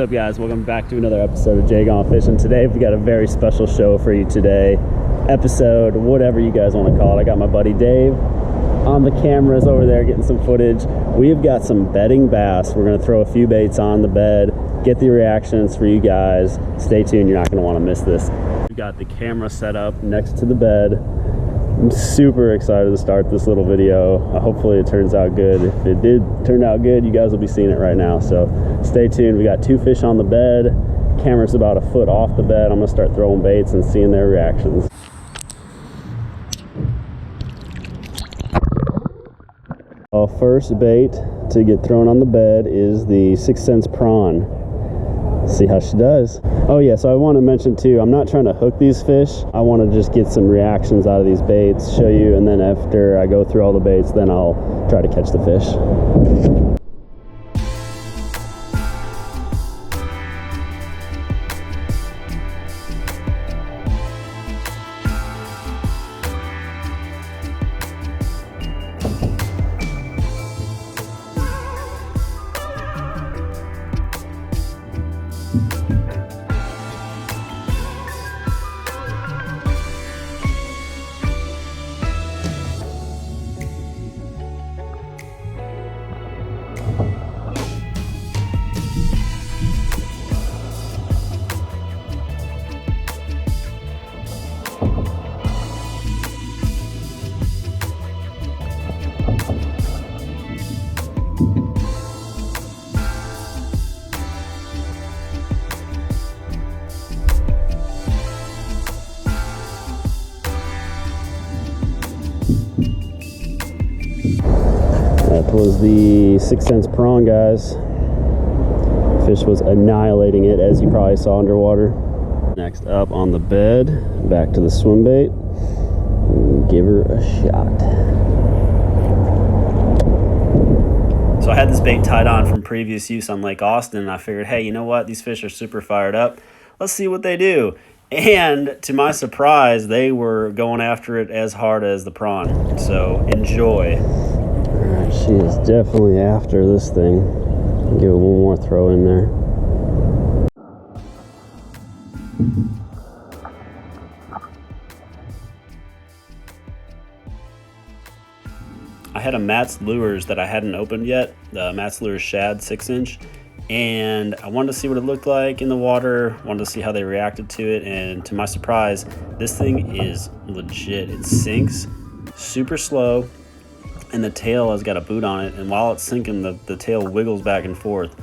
What's up, guys? Welcome back to another episode of Jay Gone Fishing. Today we got a very special show for you today. Episode, whatever you guys want to call it. I got my buddy Dave on the cameras over there getting some footage. We've got some bedding bass. We're going to throw a few baits on the bed, get the reactions for you guys. Stay tuned, you're not going to want to miss this. We got the camera set up next to the bed. I'm super excited to start this little video. Hopefully it turns out good. If it did turn out good, you guys will be seeing it right now. So stay tuned. We got 2 fish on the bed. Camera's about a foot off the bed. I'm gonna start throwing baits and seeing their reactions. Our first bait to get thrown on the bed is the 6 cents prawn. See how she does. Oh yeah, so I want to mention too, I'm not trying to hook these fish. I want to just get some reactions out of these baits, show you, and then after I go through all the baits, then I'll try to catch the fish. That was the 6 cents prawn, guys. Fish was annihilating it, as you probably saw underwater. Next up on the bed, back to the swim bait. Give her a shot. So I had this bait tied on from previous use on Lake Austin, and I figured, hey, you know what? These fish are super fired up. Let's see what they do. And to my surprise, they were going after it as hard as the prawn. So enjoy. Alright, she is definitely after this thing. Give it one more throw in there. I had a Matt's Lures that I hadn't opened yet, the Matt's Lures Shad 6-inch, and I wanted to see what it looked like in the water, wanted to see how they reacted to it, and to my surprise, this thing is legit. It sinks super slow, and the tail has got a boot on it, and while it's sinking, the tail wiggles back and forth.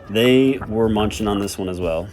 They were munching on this one as well.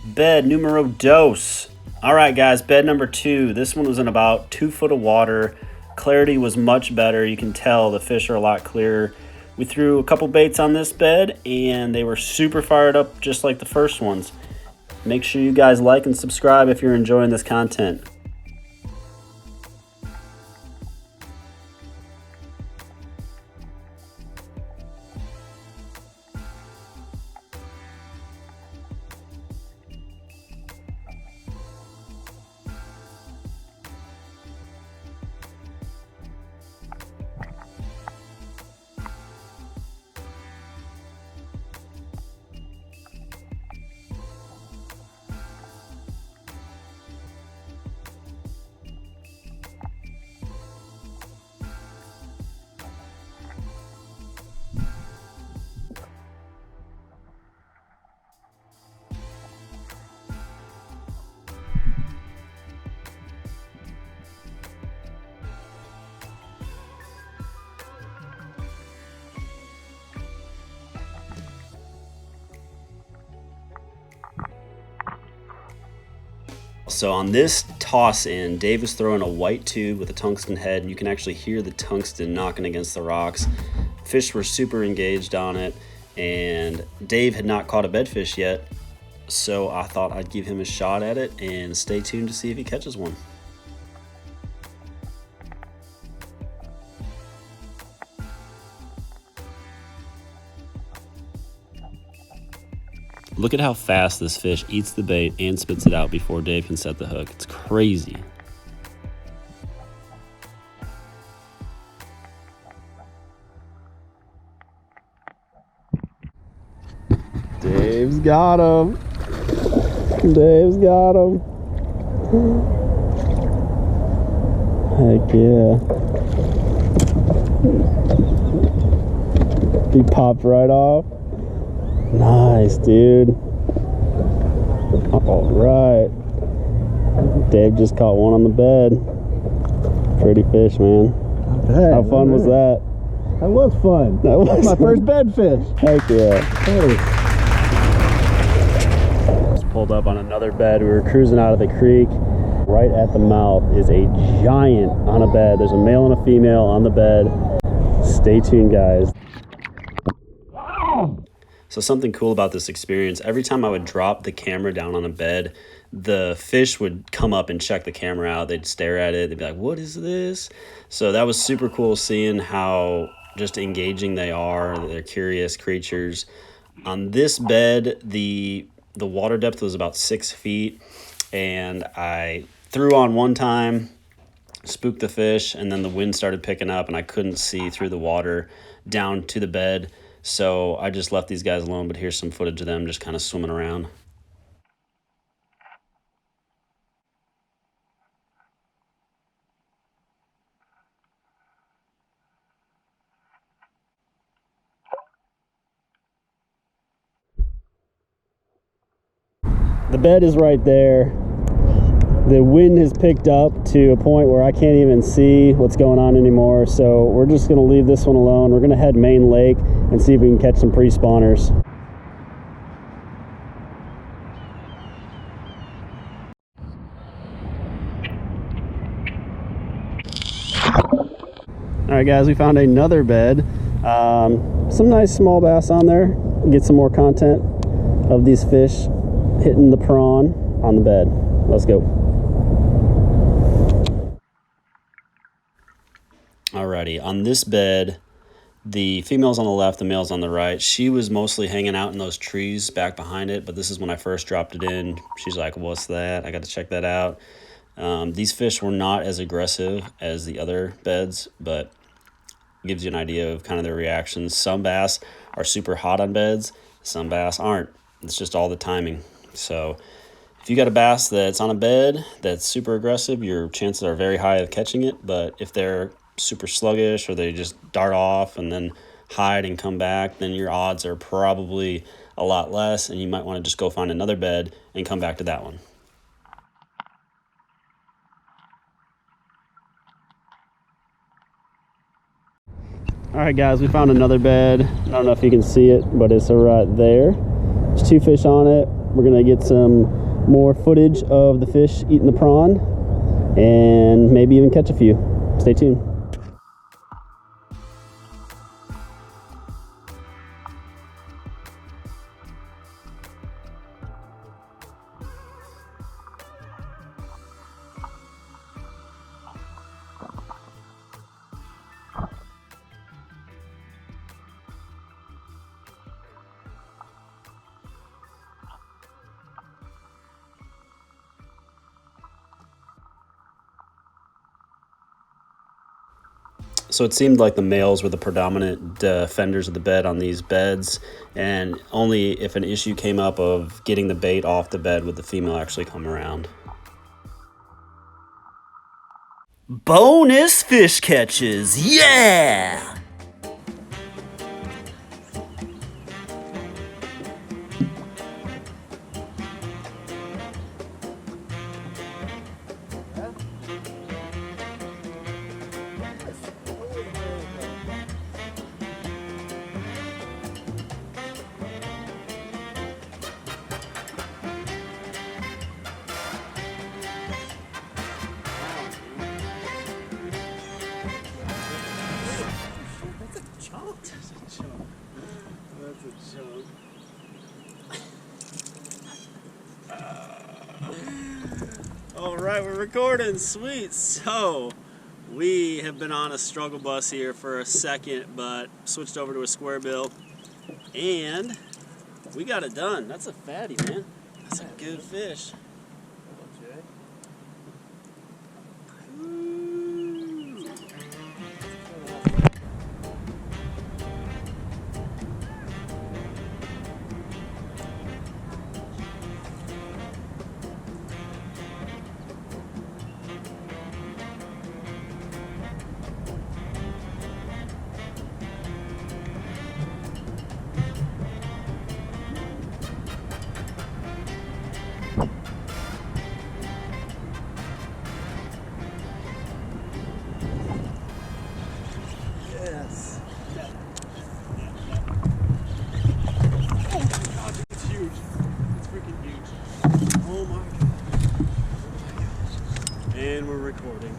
Bed numero dos. All right, guys, bed number 2. This one was in about 2 foot of water. Clarity was much better. You can tell the fish are a lot clearer. We threw a couple baits on this bed, and they were super fired up just like the first ones. Make sure you guys like and subscribe if you're enjoying this content. So on this toss in, Dave was throwing a white tube with a tungsten head, and you can actually hear the tungsten knocking against the rocks. Fish were super engaged on it, and Dave had not caught a bedfish yet, so I thought I'd give him a shot at it and stay tuned to see if he catches one. Look at how fast this fish eats the bait and spits it out before Dave can set the hook. It's crazy. Dave's got him. Dave's got him. Heck yeah. He popped right off. Nice, dude. All right. Dave just caught one on the bed. Pretty fish, man. Hey, how fun was that? That was fun. That was my first bed fish. Heck yeah. Hey. Just pulled up on another bed. We were cruising out of the creek. Right at the mouth is a giant on a bed. There's a male and a female on the bed. Stay tuned, guys. So something cool about this experience, every time I would drop the camera down on a bed, the fish would come up and check the camera out. They'd stare at it. They'd be like, what is this? So that was super cool seeing how just engaging they are. They're curious creatures. On this bed, the water depth was about 6 feet, and I threw on one time, spooked the fish, and then the wind started picking up and I couldn't see through the water down to the bed. So I just left these guys alone, but here's some footage of them just kind of swimming around. The bed is right there. The wind has picked up to a point where I can't even see what's going on anymore. So we're just gonna leave this one alone. We're gonna head main lake and see if we can catch some pre-spawners. All right, guys, we found another bed. Some nice small bass on there. Get some more content of these fish hitting the prawn on the bed. Let's go. Alrighty, on this bed, the female's on the left, the male's on the right. She was mostly hanging out in those trees back behind it, but this is when I first dropped it in. She's like, what's that? I got to check that out. These fish were not as aggressive as the other beds, but gives you an idea of kind of their reactions. Some bass are super hot on beds, some bass aren't. It's just all the timing. So if you got a bass that's on a bed that's super aggressive, your chances are very high of catching it. But if they're super sluggish or they just dart off and then hide and come back, then your odds are probably a lot less, and you might want to just go find another bed and come back to that one. All right, guys, we found another bed. I don't know if you can see it, but it's right there. There's 2 fish on it. We're gonna get some more footage of the fish eating the prawn and maybe even catch a few. Stay tuned. So it seemed like the males were the predominant defenders of the bed on these beds, and only if an issue came up of getting the bait off the bed would the female actually come around. Bonus fish catches, yeah! All right, we're recording. Sweet. So we have been on a struggle bus here for a second, but switched over to a square bill, and we got it done. That's a fatty, man. That's a good fish. Ooh. Yes. Oh my gosh, it's huge. It's freaking huge. Oh my god. Oh my gosh. And we're recording.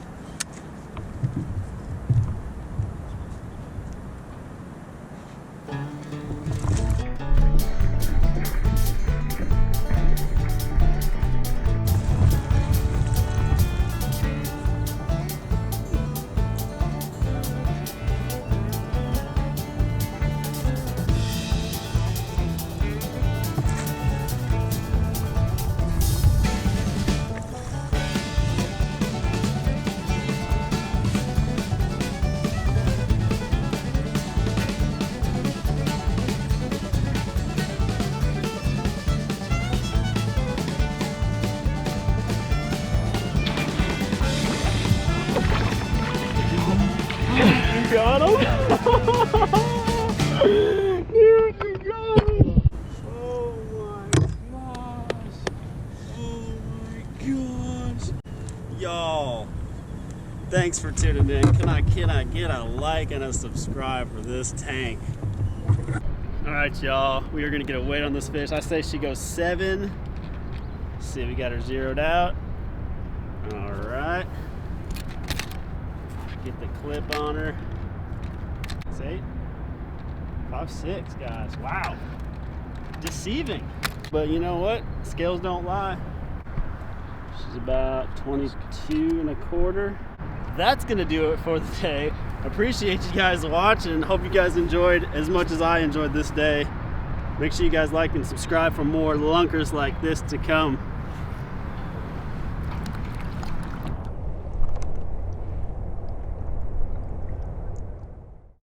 Got him! Dude, you got him! Oh my gosh! Oh my gosh! Y'all, thanks for tuning in. Can I get a like and a subscribe for this tank? Alright, y'all, we are gonna get a weight on this fish. I say she goes 7. Let's see if we got her zeroed out. Alright. Get the clip on her. 8, 5, 6, guys. Wow. Deceiving. But you know what? Scales don't lie. She's about 22 and a quarter. That's gonna do it for the day. Appreciate you guys watching. Hope you guys enjoyed as much as I enjoyed this day. Make sure you guys like and subscribe for more lunkers like this to come.